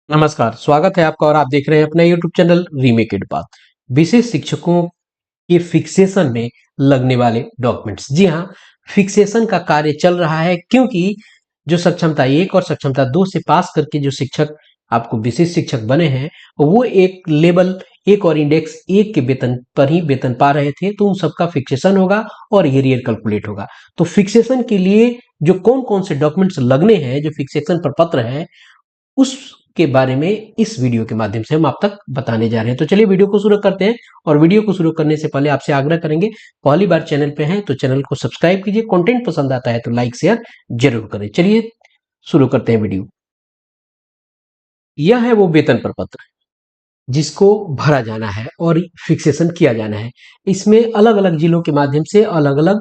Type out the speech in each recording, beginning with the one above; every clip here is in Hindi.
नमस्कार, स्वागत है आपका और आप देख रहे हैं अपना YouTube चैनल रीमेक इट बात। विशेष शिक्षकों के फिक्सेशन में लगने वाले डॉक्यूमेंट्स। जी हाँ, फिक्सेशन का कार्य चल रहा है क्योंकि जो सक्षमता 1 और सक्षमता 2 से पास करके जो शिक्षक आपको विशेष शिक्षक बने हैं, वो एक लेवल 1 और इंडेक्स 1 के वेतन पर ही वेतन पा रहे थे, तो उन सबका फिक्सेशन होगा और एरियर कैलकुलेट होगा। तो फिक्सेशन के लिए जो कौन-कौन से डॉक्यूमेंट्स लगने हैं, जो फिक्सेशन प्रपत्र है, उसके बारे में इस वीडियो के माध्यम से हम आप तक बताने जा रहे हैं। तो चलिए वीडियो को शुरू करते हैं और वीडियो को शुरू करने से पहले आपसे आग्रह करेंगे, पहली बार चैनल पे हैं तो चैनल को सब्सक्राइब कीजिए, कंटेंट पसंद आता है तो लाइक शेयर जरूर करें। चलिए शुरू करते हैं वीडियो। यह है वो वेतन प्रपत्र जिसको भरा जाना है और फिक्सेशन किया जाना है। इसमें अलग अलग जिलों के माध्यम से अलग अलग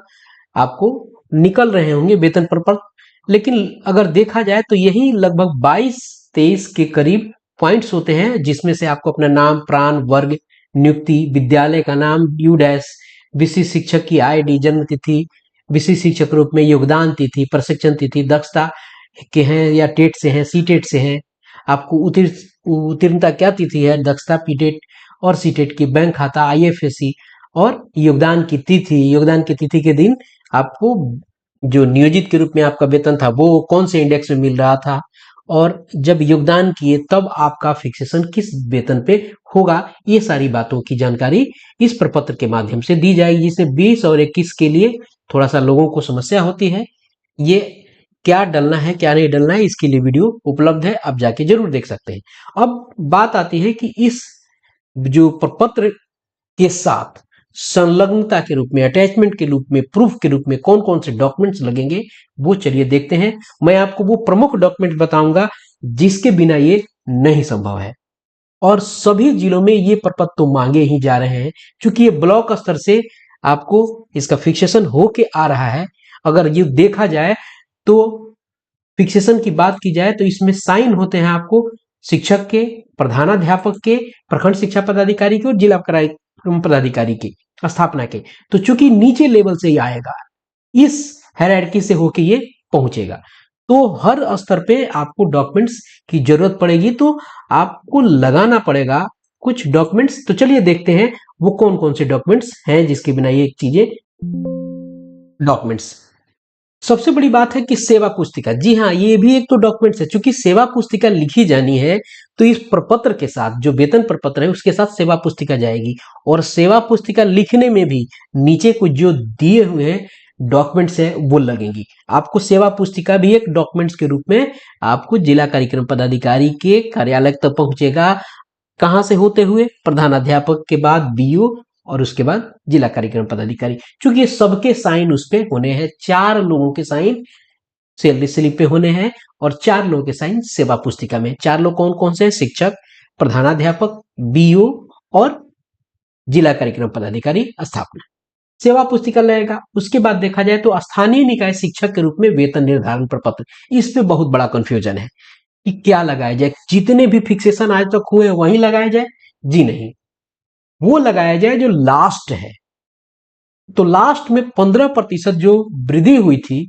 आपको निकल रहे होंगे वेतन प्रपत्र, लेकिन अगर देखा जाए तो यही लगभग 22-23 के करीब पॉइंट्स होते हैं, जिसमें से आपको अपना नाम, प्राण, वर्ग, नियुक्ति, विद्यालय का नाम, ड्यू डैश, विशिष्ट शिक्षक की आईडी, जन्म तिथि, विशिष्ट शिक्षक रूप में योगदान तिथि, प्रशिक्षण तिथि, दक्षता के हैं या टेट से हैं, सी टेट से हैं, आपको उत्तीर्णता क्या तिथि है, दक्षता, पीटेट और सीटेट की, बैंक खाता, आईएफएससी और योगदान की तिथि के दिन आपको जो नियोजित के रूप में आपका वेतन था वो कौन से इंडेक्स में मिल रहा था, और जब योगदान किए तब आपका फिक्सेशन किस वेतन पे होगा। ये सारी बातों की जानकारी इस प्रपत्र के माध्यम से दी जाएगी, जिसमें 20 और 21 के लिए थोड़ा सा लोगों को समस्या होती है। ये क्या डलना है क्या नहीं डलना है, इसके लिए वीडियो उपलब्ध है, आप जाके जरूर देख सकते हैं। अब बात आती है कि इस जो प्रपत्र के साथ संलग्नता के रूप में, अटैचमेंट के रूप में, प्रूफ के रूप में कौन कौन से डॉक्यूमेंट्स लगेंगे, वो चलिए देखते हैं। मैं आपको वो प्रमुख डॉक्यूमेंट बताऊंगा जिसके बिना ये नहीं संभव है, और सभी जिलों में ये प्रपत्र तो मांगे ही जा रहे हैं, क्योंकि ये ब्लॉक स्तर से आपको इसका फिक्सेशन होके आ रहा है। अगर ये देखा जाए तो फिक्सेशन की बात की जाए तो इसमें साइन होते हैं आपको शिक्षक के, प्रधानाध्यापक के, प्रखंड शिक्षा पदाधिकारी के और जिला कार्यक्रम पदाधिकारी के, स्थापना के। तो चूंकि नीचे लेवल से ही आएगा, इस हायरार्की से होके ये पहुंचेगा, तो हर स्तर पे आपको डॉक्यूमेंट्स की जरूरत पड़ेगी, तो आपको लगाना पड़ेगा कुछ डॉक्यूमेंट्स। तो चलिए देखते हैं वो कौन कौन से डॉक्यूमेंट्स हैं जिसके बिना ये चीजें डॉक्यूमेंट्स। सबसे बड़ी बात है कि सेवा पुस्तिका। जी हाँ, ये भी एक तो डॉक्यूमेंट्स है। चूंकि सेवा पुस्तिका लिखी जानी है तो इस प्रपत्र के साथ जो वेतन प्रपत्र है उसके साथ सेवा पुस्तिका जाएगी, और सेवा पुस्तिका लिखने में भी नीचे कुछ जो दिए हुए हैं डॉक्यूमेंट्स है वो लगेंगी। आपको सेवा पुस्तिका भी एक डॉक्यूमेंट्स के रूप में आपको जिला कार्यक्रम पदाधिकारी के कार्यालय तक पहुंचेगा। कहां से होते हुए? प्रधानाध्यापक के बाद बीओ और उसके बाद जिला कार्यक्रम पदाधिकारी। चूंकि ये सबके साइन उस पे होने हैं, 4 लोगों के साइन सैलरी स्लिप पे होने हैं और 4 लोगों के साइन सेवा पुस्तिका में। 4 लोग कौन कौन से हैं? शिक्षक, प्रधानाध्यापक, बीओ और जिला कार्यक्रम पदाधिकारी स्थापना। सेवा पुस्तिका लगेगा। उसके बाद देखा जाए तो स्थानीय निकाय शिक्षक के रूप में वेतन निर्धारण प्रपत्र। इस पे बहुत बड़ा कंफ्यूजन है कि क्या लगाया जाए। जितने भी फिक्सेशन आज तक हुए वहीं लगाया जाए? जी नहीं, वो लगाया जाए जो लास्ट है। तो लास्ट में 15% जो वृद्धि हुई थी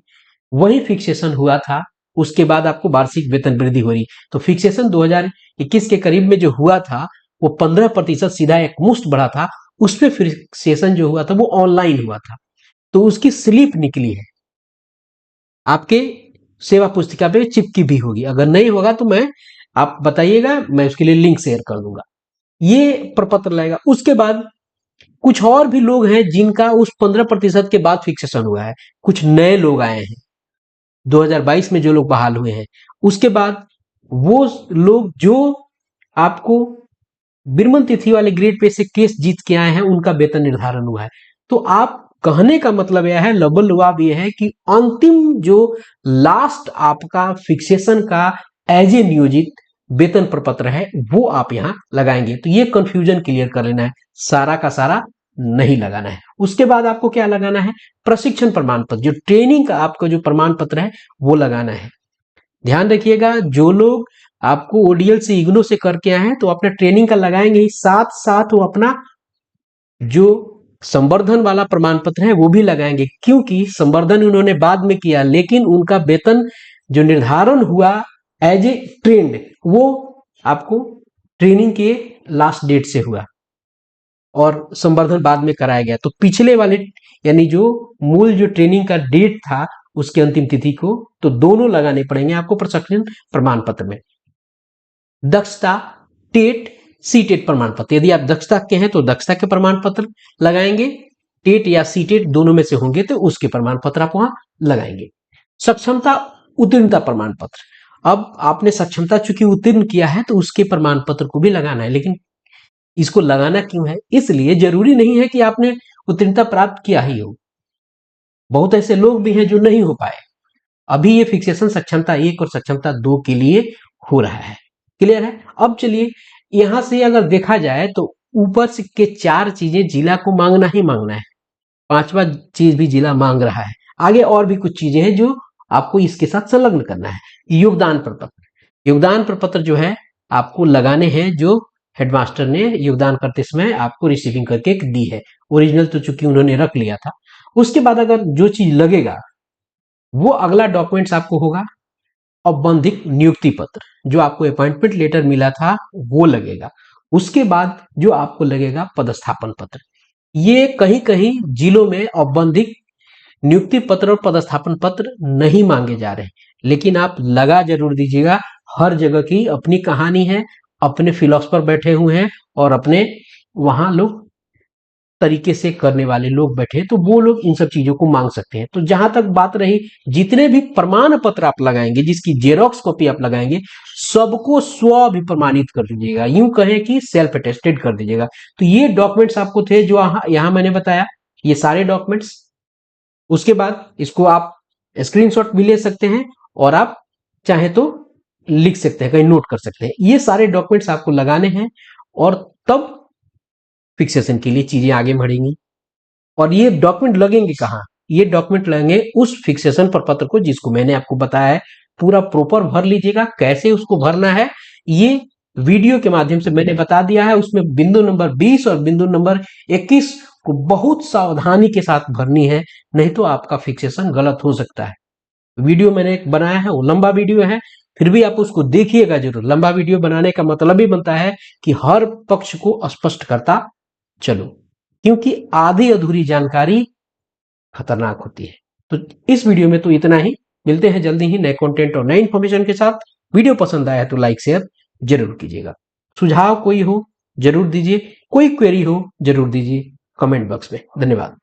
वही फिक्सेशन हुआ था। उसके बाद आपको वार्षिक वेतन वृद्धि हो रही। तो फिक्सेशन 2021 के करीब में जो हुआ था वो 15% सीधा एक मुश्त बढ़ा था। उस पे फिक्सेशन जो हुआ था वो ऑनलाइन हुआ था, तो उसकी स्लिप निकली है, आपके सेवा पुस्तिका पे चिपकी भी होगी। अगर नहीं होगा तो मैं, आप बताइएगा, मैं उसके लिए लिंक शेयर कर दूंगा। ये प्रपत्र लगेगा। उसके बाद कुछ और भी लोग हैं जिनका उस 15% के बाद फिक्सेशन हुआ है। कुछ नए लोग आए हैं 2022 में, जो लोग बहाल हुए हैं। उसके बाद वो लोग जो आपको विरमण तिथि वाले ग्रेड पे से केस जीत के आए हैं उनका वेतन निर्धारण हुआ है। तो आप कहने का मतलब यह है, लबल लुआब यह है कि अंतिम जो लास्ट आपका फिक्सेशन का एज ए नियोजित वेतन प्रपत्र है वो आप यहां लगाएंगे। तो ये कंफ्यूजन क्लियर कर लेना है, सारा का सारा नहीं लगाना है। उसके बाद आपको क्या लगाना है? प्रशिक्षण प्रमाण पत्र, जो ट्रेनिंग का आपका जो प्रमाण पत्र है वो लगाना है। ध्यान रखिएगा, जो लोग आपको ओडीएल से, इग्नो से करके आए हैं तो अपना ट्रेनिंग का लगाएंगे ही, साथ साथ वो अपना जो संवर्धन वाला प्रमाण पत्र है वो भी लगाएंगे, क्योंकि संवर्धन उन्होंने बाद में किया लेकिन उनका वेतन जो निर्धारण हुआ एज ए ट्रेंड, वो आपको ट्रेनिंग के लास्ट डेट से हुआ और संवर्धन बाद में कराया गया। तो पिछले वाले यानी जो मूल जो ट्रेनिंग का डेट था उसकी अंतिम तिथि को, तो दोनों लगाने पड़ेंगे आपको प्रशिक्षण प्रमाण पत्र में। दक्षता टेट सी टेट प्रमाण पत्र, यदि आप दक्षता के हैं तो दक्षता के प्रमाण पत्र लगाएंगे, टेट या सी टेट दोनों में से होंगे तो उसके प्रमाण पत्र आप वहां लगाएंगे। सक्षमता उत्तीर्णता प्रमाण पत्र, अब आपने सक्षमता चूंकि उत्तीर्ण किया है तो उसके प्रमाण पत्र को भी लगाना है, लेकिन इसको लगाना क्यों है? इसलिए जरूरी नहीं है कि आपने उत्तीर्णता प्राप्त किया ही हो, बहुत ऐसे लोग भी हैं जो नहीं हो पाए। अभी ये फिक्सेशन सक्षमता 1 और सक्षमता 2 के लिए हो रहा है। क्लियर है? अब चलिए यहां से अगर देखा जाए तो ऊपर से के 4 चीजें जिला को मांगना ही मांगना है, 5वां चीज भी जिला मांग रहा है। आगे और भी कुछ चीजें हैं जो आपको इसके साथ संलग्न करना है। योगदान प्रपत्र, योगदान प्रपत्र जो है आपको लगाने हैं, जो हेडमास्टर ने योगदान करते समय आपको रिसीविंग करके दी है। ओरिजिनल तो चूंकि उन्होंने रख लिया था। उसके बाद अगर जो चीज लगेगा वो अगला डॉक्यूमेंट्स आपको होगा औपबंधिक नियुक्ति पत्र, जो आपको अपॉइंटमेंट लेटर मिला था वो लगेगा। उसके बाद जो आपको लगेगा पदस्थापन पत्र। ये कहीं कहीं जिलों में औपबंधिक नियुक्ति पत्र और पदस्थापन पत्र नहीं मांगे जा रहे, लेकिन आप लगा जरूर दीजिएगा। हर जगह की अपनी कहानी है, अपने फिलोसफर बैठे हुए हैं और अपने वहां लोग तरीके से करने वाले लोग बैठे, तो वो लोग इन सब चीजों को मांग सकते हैं। तो जहां तक बात रही, जितने भी प्रमाण पत्र आप लगाएंगे, जिसकी जेरोक्स कॉपी आप लगाएंगे, सबको स्व अभिप्रमाणित कर दीजिएगा, यूं कहें कि सेल्फ अटेस्टेड कर दीजिएगा। तो ये डॉक्यूमेंट्स आपको थे जो यहां मैंने बताया, ये सारे डॉक्यूमेंट्स। उसके बाद इसको आप स्क्रीनशॉट भी ले सकते हैं और आप चाहे तो लिख सकते हैं, कहीं नोट कर सकते हैं। ये सारे डॉक्यूमेंट्स आपको लगाने हैं और तब फिक्सेशन के लिए चीजें आगे बढ़ेंगी। और ये डॉक्यूमेंट लगेंगे कहाँ? ये डॉक्यूमेंट लगेंगे उस फिक्सेशन प्रपत्र को जिसको मैंने आपको बताया है। पूरा प्रॉपर भर लीजिएगा। कैसे उसको भरना है ये वीडियो के माध्यम से मैंने बता दिया है। उसमें बिंदु नंबर 20 और बिंदु नंबर 21 को बहुत सावधानी के साथ भरनी है, नहीं तो आपका फिक्सेशन गलत हो सकता है। वीडियो मैंने एक बनाया है, वो लंबा वीडियो है, फिर भी आप उसको देखिएगा जरूर। लंबा वीडियो बनाने का मतलब ही बनता है कि हर पक्ष को स्पष्ट करता चलो, क्योंकि आधी अधूरी जानकारी खतरनाक होती है। तो इस वीडियो में तो इतना ही। मिलते हैं जल्दी ही नए कंटेंट और नए इंफॉर्मेशन के साथ। वीडियो पसंद आया तो लाइक शेयर जरूर कीजिएगा। सुझाव कोई हो जरूर दीजिए, कोई क्वेरी हो जरूर दीजिए कमेंट बॉक्स में। धन्यवाद।